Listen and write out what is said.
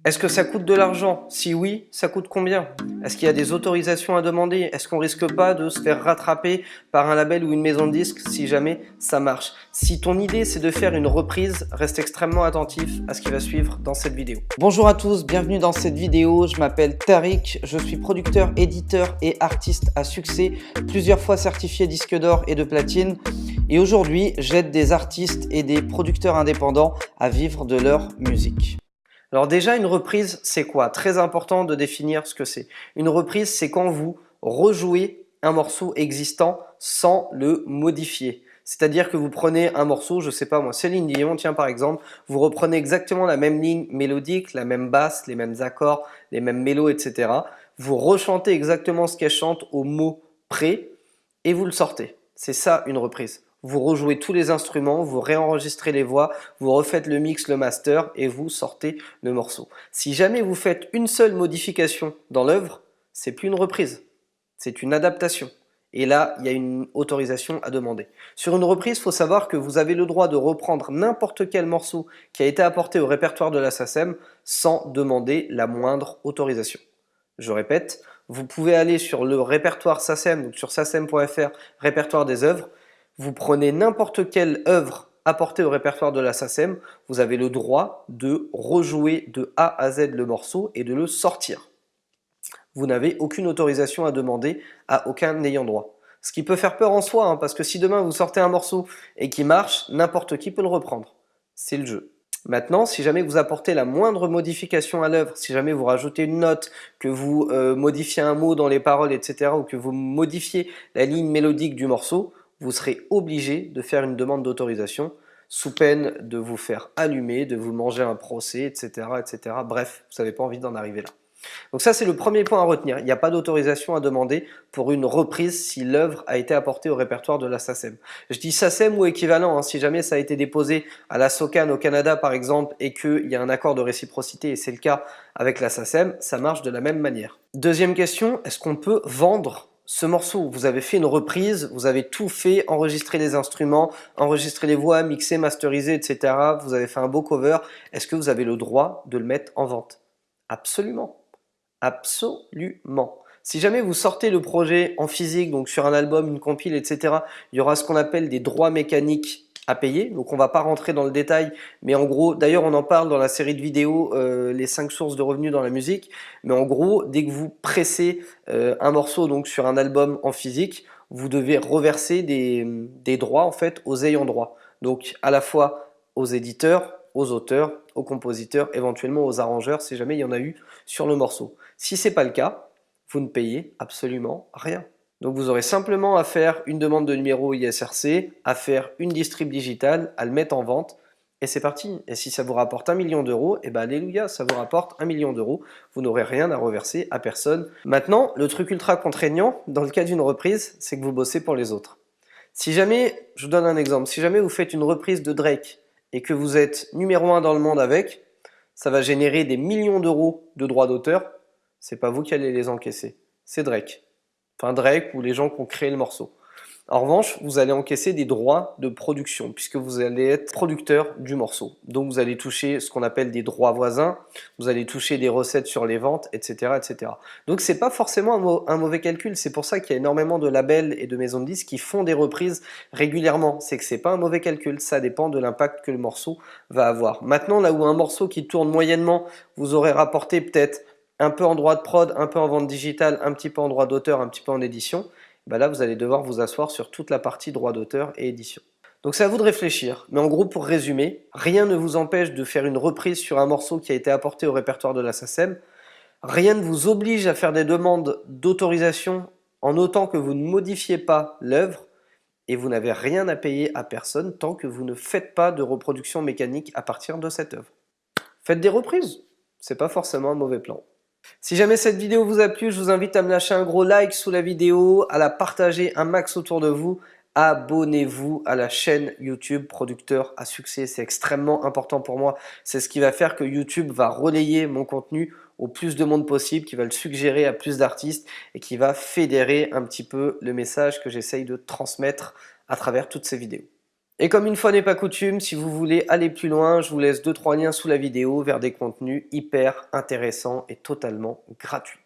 Est-ce que ça coûte de l'argent? Si oui, ça coûte combien? Est-ce qu'il y a des autorisations à demander? Est-ce qu'on risque pas de se faire rattraper par un label ou une maison de disques si jamais ça marche? Si ton idée c'est de faire une reprise, reste extrêmement attentif à ce qui va suivre dans cette vidéo. Bonjour à tous, bienvenue dans cette vidéo. Je m'appelle Tariq, je suis producteur, éditeur et artiste à succès, plusieurs fois certifié disque d'or et de platine. Et aujourd'hui, j'aide des artistes et des producteurs indépendants à vivre de leur musique. Alors déjà, une reprise, c'est quoi? Très important de définir ce que c'est. Une reprise, c'est quand vous rejouez un morceau existant sans le modifier. C'est-à-dire que vous prenez un morceau, je sais pas moi, Céline Dion, tiens par exemple, vous reprenez exactement la même ligne mélodique, la même basse, les mêmes accords, les mêmes mélos, etc. Vous rechantez exactement ce qu'elle chante au mot près et vous le sortez. C'est ça une reprise. Vous rejouez tous les instruments, vous réenregistrez les voix, vous refaites le mix, le master et vous sortez le morceau. Si jamais vous faites une seule modification dans l'œuvre, c'est plus une reprise, c'est une adaptation. Et là, il y a une autorisation à demander. Sur une reprise, il faut savoir que vous avez le droit de reprendre n'importe quel morceau qui a été apporté au répertoire de la SACEM sans demander la moindre autorisation. Je répète, vous pouvez aller sur le répertoire SACEM, donc sur sacem.fr, répertoire des œuvres. Vous prenez n'importe quelle œuvre apportée au répertoire de la SACEM, vous avez le droit de rejouer de A à Z le morceau et de le sortir. Vous n'avez aucune autorisation à demander à aucun ayant droit. Ce qui peut faire peur en soi, parce que si demain vous sortez un morceau et qui marche, n'importe qui peut le reprendre. C'est le jeu. Maintenant, si jamais vous apportez la moindre modification à l'œuvre, si jamais vous rajoutez une note, que vous modifiez un mot dans les paroles, etc., ou que vous modifiez la ligne mélodique du morceau, vous serez obligé de faire une demande d'autorisation, sous peine de vous faire allumer, de vous manger un procès, etc., etc. Bref, vous n'avez pas envie d'en arriver là. Donc ça, c'est le premier point à retenir. Il n'y a pas d'autorisation à demander pour une reprise si l'œuvre a été apportée au répertoire de la SACEM. Je dis SACEM ou équivalent, si jamais ça a été déposé à la SOCAN au Canada par exemple et qu'il y a un accord de réciprocité, et c'est le cas avec la SACEM, ça marche de la même manière. Deuxième question, est-ce qu'on peut vendre ce morceau? Vous avez fait une reprise, vous avez tout fait, enregistré les instruments, enregistré les voix, mixé, masterisé, etc. Vous avez fait un beau cover. Est-ce que vous avez le droit de le mettre en vente? Absolument. Absolument. Si jamais vous sortez le projet en physique, donc sur un album, une compile, etc., il y aura ce qu'on appelle des droits mécaniques à payer. Donc on ne va pas rentrer dans le détail, mais en gros, d'ailleurs on en parle dans la série de vidéos, les 5 sources de revenus dans la musique. Mais en gros, dès que vous pressez un morceau donc sur un album en physique, vous devez reverser des droits en fait aux ayants droit. Donc à la fois aux éditeurs, aux auteurs, aux compositeurs, éventuellement aux arrangeurs si jamais il y en a eu sur le morceau. Si ce n'est pas le cas, vous ne payez absolument rien. Donc vous aurez simplement à faire une demande de numéro ISRC, à faire une distrib digitale, à le mettre en vente, et c'est parti. Et si ça vous rapporte 1 million d'euros, et ben alléluia, ça vous rapporte 1 million d'euros, vous n'aurez rien à reverser à personne. Maintenant, le truc ultra contraignant, dans le cas d'une reprise, c'est que vous bossez pour les autres. Si jamais, je vous donne un exemple, si jamais vous faites une reprise de Drake, et que vous êtes numéro 1 dans le monde avec, ça va générer des millions d'euros de droits d'auteur. C'est pas vous qui allez les encaisser, c'est Drake. Enfin Drake ou les gens qui ont créé le morceau. En revanche, vous allez encaisser des droits de production puisque vous allez être producteur du morceau. Donc vous allez toucher ce qu'on appelle des droits voisins, vous allez toucher des recettes sur les ventes, etc. etc. Donc c'est pas forcément un mauvais calcul, c'est pour ça qu'il y a énormément de labels et de maisons de disques qui font des reprises régulièrement. C'est que c'est pas un mauvais calcul, ça dépend de l'impact que le morceau va avoir. Maintenant, là où un morceau qui tourne moyennement, vous aurez rapporté peut-être un peu en droit de prod, un peu en vente digitale, un petit peu en droit d'auteur, un petit peu en édition, là vous allez devoir vous asseoir sur toute la partie droit d'auteur et édition. Donc c'est à vous de réfléchir, mais en gros pour résumer, rien ne vous empêche de faire une reprise sur un morceau qui a été apporté au répertoire de la SACEM, rien ne vous oblige à faire des demandes d'autorisation en autant que vous ne modifiez pas l'œuvre, et vous n'avez rien à payer à personne tant que vous ne faites pas de reproduction mécanique à partir de cette œuvre. Faites des reprises, c'est pas forcément un mauvais plan. Si jamais cette vidéo vous a plu, je vous invite à me lâcher un gros like sous la vidéo, à la partager un max autour de vous. Abonnez-vous à la chaîne YouTube Producteur à succès, c'est extrêmement important pour moi. C'est ce qui va faire que YouTube va relayer mon contenu au plus de monde possible, qui va le suggérer à plus d'artistes et qui va fédérer un petit peu le message que j'essaye de transmettre à travers toutes ces vidéos. Et comme une fois n'est pas coutume, si vous voulez aller plus loin, je vous laisse 2-3 liens sous la vidéo vers des contenus hyper intéressants et totalement gratuits.